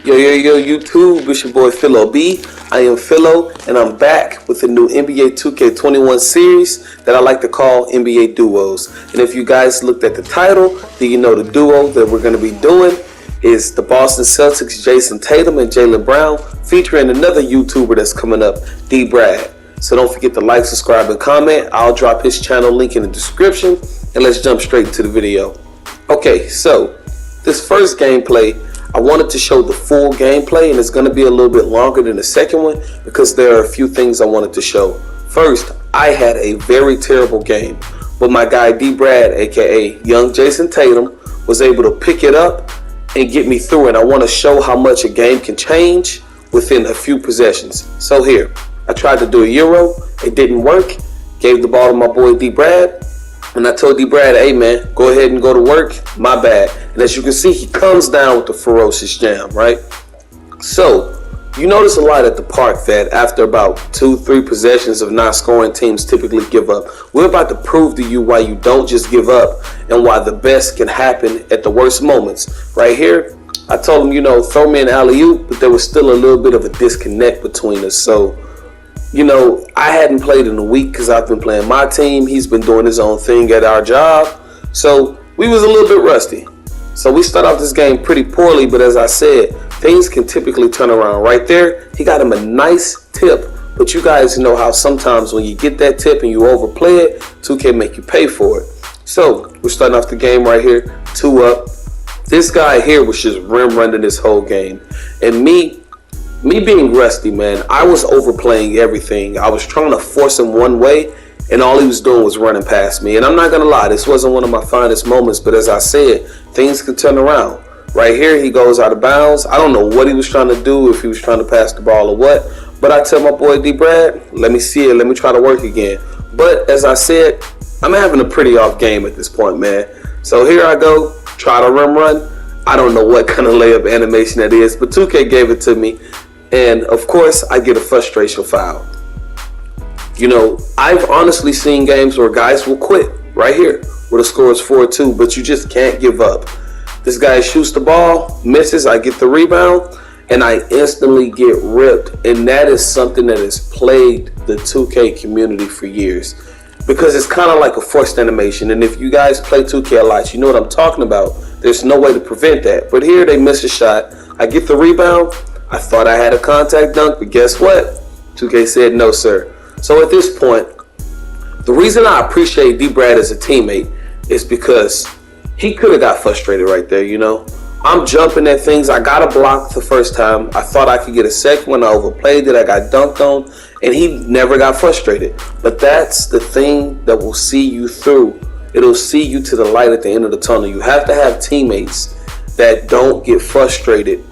Yo, YouTube, it's your boy Philo B. I am Philo, and I'm back with the new NBA 2K21 series that I like to call NBA Duos. And if you guys looked at the title, then you know the duo that we're going to be doing is the Boston Celtics, Jayson Tatum and Jaylen Brown, featuring another YouTuber that's coming up, Deebradd. So don't forget to like, subscribe, and comment. I'll drop his channel link in the description, and let's jump straight into the video. Okay, so this first gameplay, I wanted to show the full gameplay, and it's going to be a little bit longer than the second one because there are a few things I wanted to show. First, I had a very terrible game, but my guy Deebradd, aka young Jayson Tatum, was able to pick it up and get me through it. I want to show how much a game can change within a few possessions. So here, I tried to do a Euro, it didn't work, gave the ball to my boy Deebradd, and I told Deebradd, hey man, go ahead and go to work, my bad. And as you can see, he comes down with the ferocious jam, right? So, you notice a lot at the park that after about 2-3 possessions of not scoring, teams typically give up. We're about to prove to you why you don't just give up and why the best can happen at the worst moments. Right here, I told him, throw me an alley-oop, but there was still a little bit of a disconnect between us. So, I hadn't played in a week because I've been playing my team. He's been doing his own thing at our job. So we was a little bit rusty. So we start off this game pretty poorly, but as I said, things can typically turn around. Right there, he got him a nice tip. But you guys know how sometimes when you get that tip and you overplay it, 2K make you pay for it. So we're starting off the game right here, 2 up. This guy here was just rim running this whole game. And me being rusty, man, I was overplaying everything. I was trying to force him one way, and all he was doing was running past me. And I'm not going to lie, this wasn't one of my finest moments, but as I said, things could turn around. Right here, he goes out of bounds. I don't know what he was trying to do, if he was trying to pass the ball or what, but I tell my boy Deebradd, let me see it, let me try to work again. But as I said, I'm having a pretty off game at this point, man. So here I go, try to rim run. I don't know what kind of layup animation that is, but 2K gave it to me. And of course, I get a frustration foul. I've honestly seen games where guys will quit right here where the score is 4-2, but you just can't give up. This guy shoots the ball, misses, I get the rebound, and I instantly get ripped. And that is something that has plagued the 2K community for years because it's kind of like a forced animation. And if you guys play 2K a lot, you know what I'm talking about. There's no way to prevent that. But here they miss a shot. I get the rebound. I thought I had a contact dunk, but guess what? 2K said no, sir. So at this point, the reason I appreciate Deebradd as a teammate is because he could have got frustrated right there, I'm jumping at things. I got a block the first time. I thought I could get a second one. I overplayed it. I got dunked on, and he never got frustrated. But that's the thing that will see you through. It'll see you to the light at the end of the tunnel. You have to have teammates that don't get frustrated.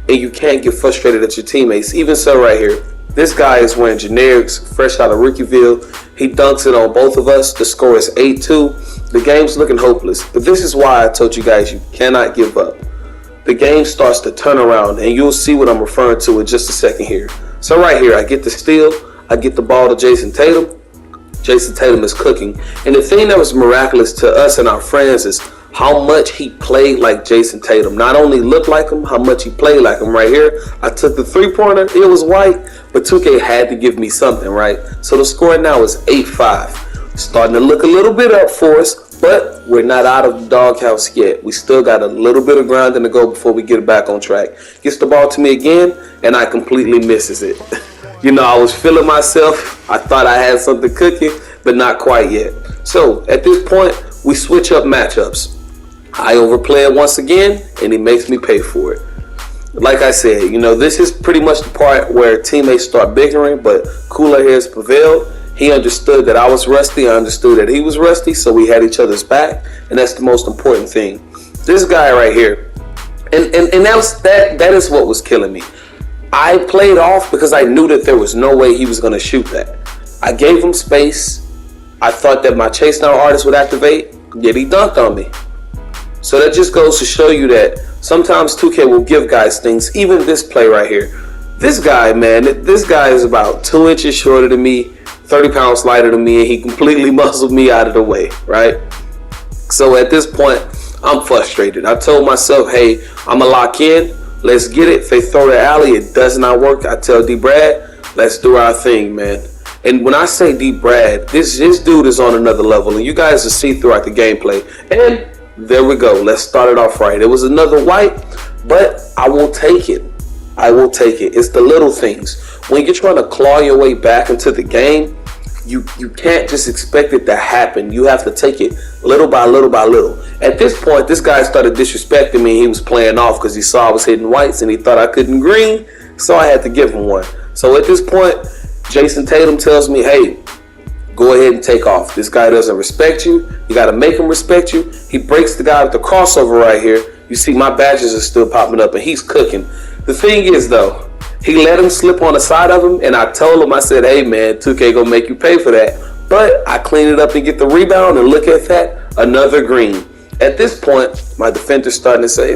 And you can't get frustrated at your teammates. Even so right here, this guy is wearing generics, fresh out of Rookieville. He dunks it on both of us. The score is 8-2. The game's looking hopeless. But this is why I told you guys you cannot give up. The game starts to turn around, and you'll see what I'm referring to in just a second here. So right here, I get the steal. I get the ball to Jayson Tatum. Jayson Tatum is cooking. And the thing that was miraculous to us and our friends is how much he played like Jayson Tatum. Not only looked like him, how much he played like him. Right here, I took the three-pointer. It was white, but 2K had to give me something, right? So the score now is 8-5. Starting to look a little bit up for us, but we're not out of the doghouse yet. We still got a little bit of grinding to go before we get back on track. Gets the ball to me again, and I completely misses it. I was feeling myself. I thought I had something cooking, but not quite yet. So at this point, we switch up matchups. I overplay it once again, and he makes me pay for it. Like I said, this is pretty much the part where teammates start bickering, but cooler heads prevailed. He understood that I was rusty. I understood that he was rusty, so we had each other's back, and that's the most important thing. This guy right here, and that is what was killing me. I played off because I knew that there was no way he was going to shoot that. I gave him space. I thought that my chase down artist would activate, yet he dunked on me. So that just goes to show you that sometimes 2K will give guys things. Even this play right here. This guy, man, this guy is about 2 inches shorter than me, 30 pounds lighter than me, and he completely muscled me out of the way, right? So at this point, I'm frustrated. I told myself, hey, I'm going to lock in. Let's get it. If they throw the alley, it does not work. I tell Deebradd, let's do our thing, man. And when I say Deebradd, this dude is on another level, and you guys will see throughout the gameplay. And there we go. Let's start it off right. It was another wipe, but I will take it. I will take it. It's the little things. When you're trying to claw your way back into the game, you can't just expect it to happen. You have to take it little by little by little. At this point, this guy started disrespecting me. He was playing off because he saw I was hitting whites and he thought I couldn't green, so I had to give him one. So at this point, Jayson Tatum tells me, hey, go ahead and take off. This guy doesn't respect you. You got to make him respect you. He breaks the guy with the crossover right here. You see my badges are still popping up and he's cooking. The thing is, though, he let him slip on the side of him, and I told him, I said, hey, man, 2K gonna make you pay for that. But I clean it up and get the rebound, and look at that, another green. At this point, my defender's starting to say,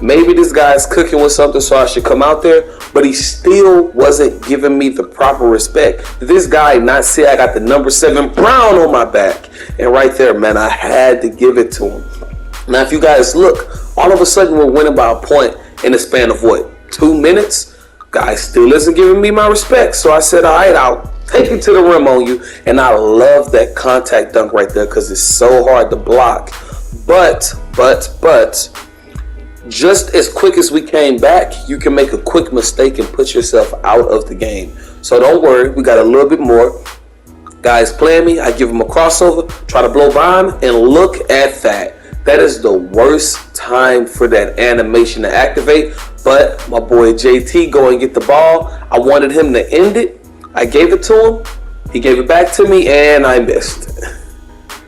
maybe this guy's cooking with something, so I should come out there. But he still wasn't giving me the proper respect. This guy not see I got the number 7 brown on my back. And right there, man, I had to give it to him. Now, if you guys look, all of a sudden we're winning by a point in the span of what, 2 minutes? Guy still isn't giving me my respect. So I said, all right, I'll take it to the rim on you. And I love that contact dunk right there because it's so hard to block. But, just as quick as we came back, you can make a quick mistake and put yourself out of the game. So don't worry, we got a little bit more. Guys playing me, I give him a crossover, try to blow by him, and look at that. That is the worst time for that animation to activate. But my boy JT go and get the ball. I wanted him to end it. I gave it to him. He gave it back to me, and I missed.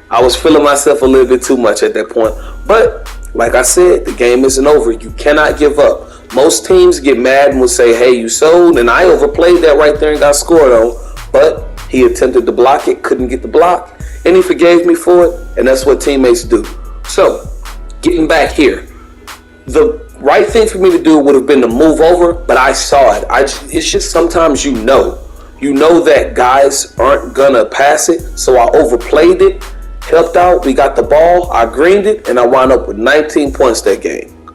I was feeling myself a little bit too much at that point. But like I said, the game isn't over. You cannot give up. Most teams get mad and will say, hey, you sold. And I overplayed that right there and got scored on. But he attempted to block it, couldn't get the block. And he forgave me for it. And that's what teammates do. So, getting back here, the right thing for me to do would have been to move over, but I saw it. It's just sometimes you know that guys aren't gonna pass it, so I overplayed it, helped out, we got the ball, I greened it, and I wound up with 19 points that game.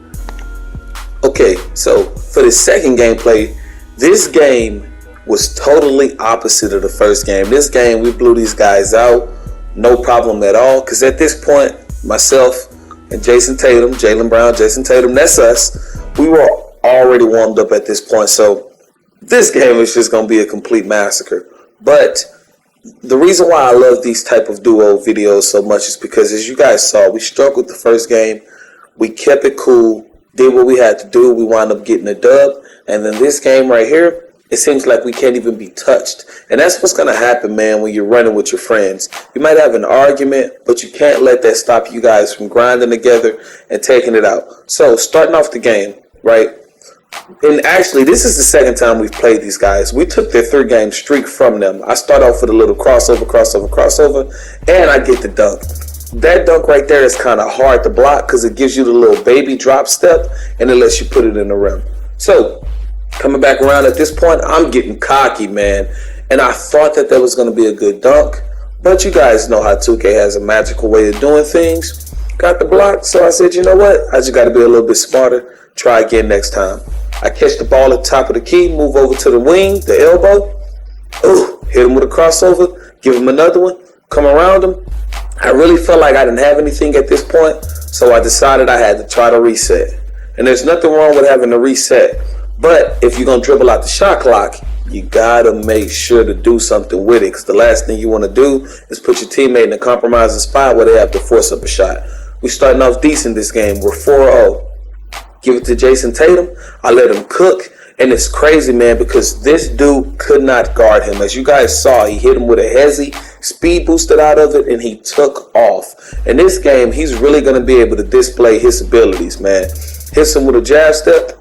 Okay, so for the second gameplay, this game was totally opposite of the first game. This game, we blew these guys out, no problem at all, because at this point, myself and Jayson Tatum, Jaylen Brown, Jayson Tatum, that's us. We were already warmed up at this point, so this game is just going to be a complete massacre. But the reason why I love these type of duo videos so much is because, as you guys saw, we struggled the first game. We kept it cool, did what we had to do. We wound up getting a dub. And then this game right here, it seems like we can't even be touched. And that's what's going to happen, man, when you're running with your friends. You might have an argument, but you can't let that stop you guys from grinding together and taking it out. So, starting off the game, right? And actually, this is the second time we've played these guys. We took their 3-game streak from them. I start off with a little crossover, and I get the dunk. That dunk right there is kind of hard to block because it gives you the little baby drop step, and it lets you put it in the rim. So, coming back around at this point, I'm getting cocky, man. And I thought that was going to be a good dunk. But you guys know how 2K has a magical way of doing things. Got the block, so I said, you know what? I just got to be a little bit smarter. Try again next time. I catch the ball at the top of the key, move over to the wing, the elbow. Ooh, hit him with a crossover, give him another one, come around him. I really felt like I didn't have anything at this point, so I decided I had to try to reset. And there's nothing wrong with having to reset. But if you're going to dribble out the shot clock, you got to make sure to do something with it. Because the last thing you want to do is put your teammate in a compromising spot where they have to force up a shot. We're starting off decent this game. We're 4-0. Give it to Jayson Tatum. I let him cook. And it's crazy, man, because this dude could not guard him. As you guys saw, he hit him with a hezzy, speed boosted out of it, and he took off. In this game, he's really going to be able to display his abilities, man. Hits him with a jab step.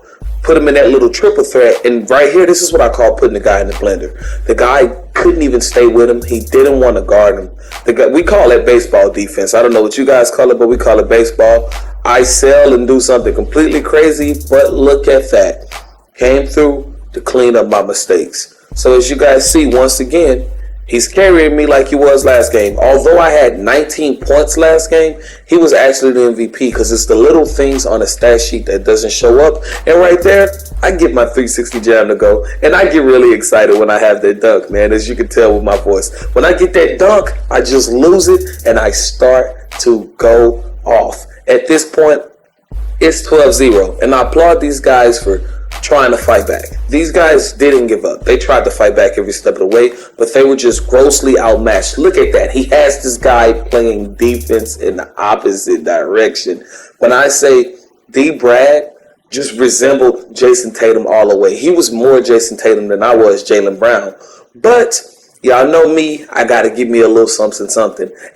Put him in that little triple threat. And right here, this is what I call putting the guy in the blender. The guy couldn't even stay with him. He didn't want to guard him. The guy, we call it baseball defense. I don't know what you guys call it, but we call it baseball. I sell and do something completely crazy, but look at that. Came through to clean up my mistakes. So as you guys see, once again, He's carrying me like he was last game. Although I had 19 points last game, he was actually the MVP because it's the little things on a stat sheet that doesn't show up. And right there, I get my 360 jam to go. And I get really excited when I have that dunk, man, as you can tell with my voice. When I get that dunk, I just lose it and I start to go off. At this point, it's 12-0. And I applaud these guys for trying to fight back. These guys didn't give up. They tried to fight back every step of the way, but they were just grossly outmatched. Look at that. He has this guy playing defense in the opposite direction. When I say Deebradd just resembled Jayson Tatum all the way. He was more Jayson Tatum than I was Jaylen Brown. But y'all know me, I got to give me a little something.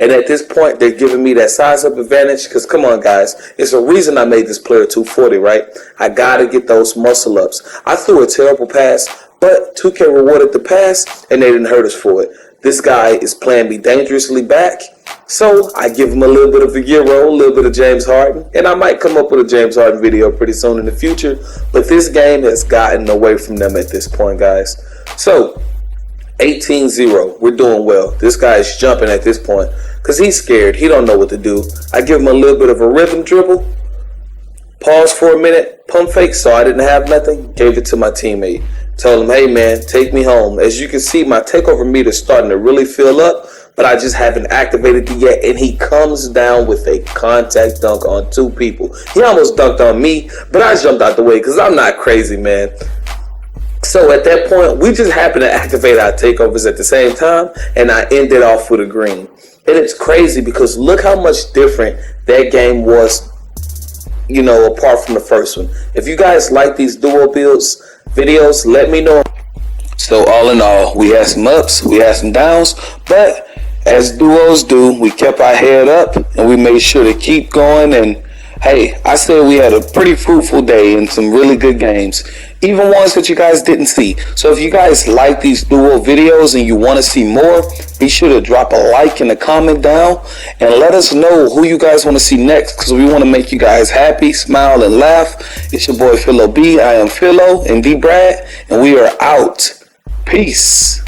And at this point, they're giving me that size-up advantage because, come on, guys, it's a reason I made this player 240, right? I got to get those muscle-ups. I threw a terrible pass, but 2K rewarded the pass, and they didn't hurt us for it. This guy is playing me dangerously back, so I give him a little bit of a Euro, a little bit of James Harden, and I might come up with a James Harden video pretty soon in the future, but this game has gotten away from them at this point, guys. So 18-0. We're doing well. This guy is jumping at this point because he's scared. He don't know what to do. I give him a little bit of a rhythm dribble. Pause for a minute. Pump fake. Saw I didn't have nothing. Gave it to my teammate. Told him, hey, man, take me home. As you can see, my takeover meter is starting to really fill up, but I just haven't activated it yet. And he comes down with a contact dunk on 2 people. He almost dunked on me, but I jumped out the way because I'm not crazy, man. So at that point, we just happened to activate our takeovers at the same time, and I ended off with a green. And it's crazy because look how much different that game was, you know, apart from the first one. If you guys like these duo builds videos, let me know. So all in all, we had some ups, we had some downs, but as duos do, we kept our head up and we made sure to keep going. And hey, I said we had a pretty fruitful day and some really good games, even ones that you guys didn't see. So if you guys like these duo videos and you want to see more, be sure to drop a like and a comment down and let us know who you guys want to see next, because we want to make you guys happy, smile, and laugh. It's your boy Philo B. I am Philo and Deebradd, and we are out. Peace.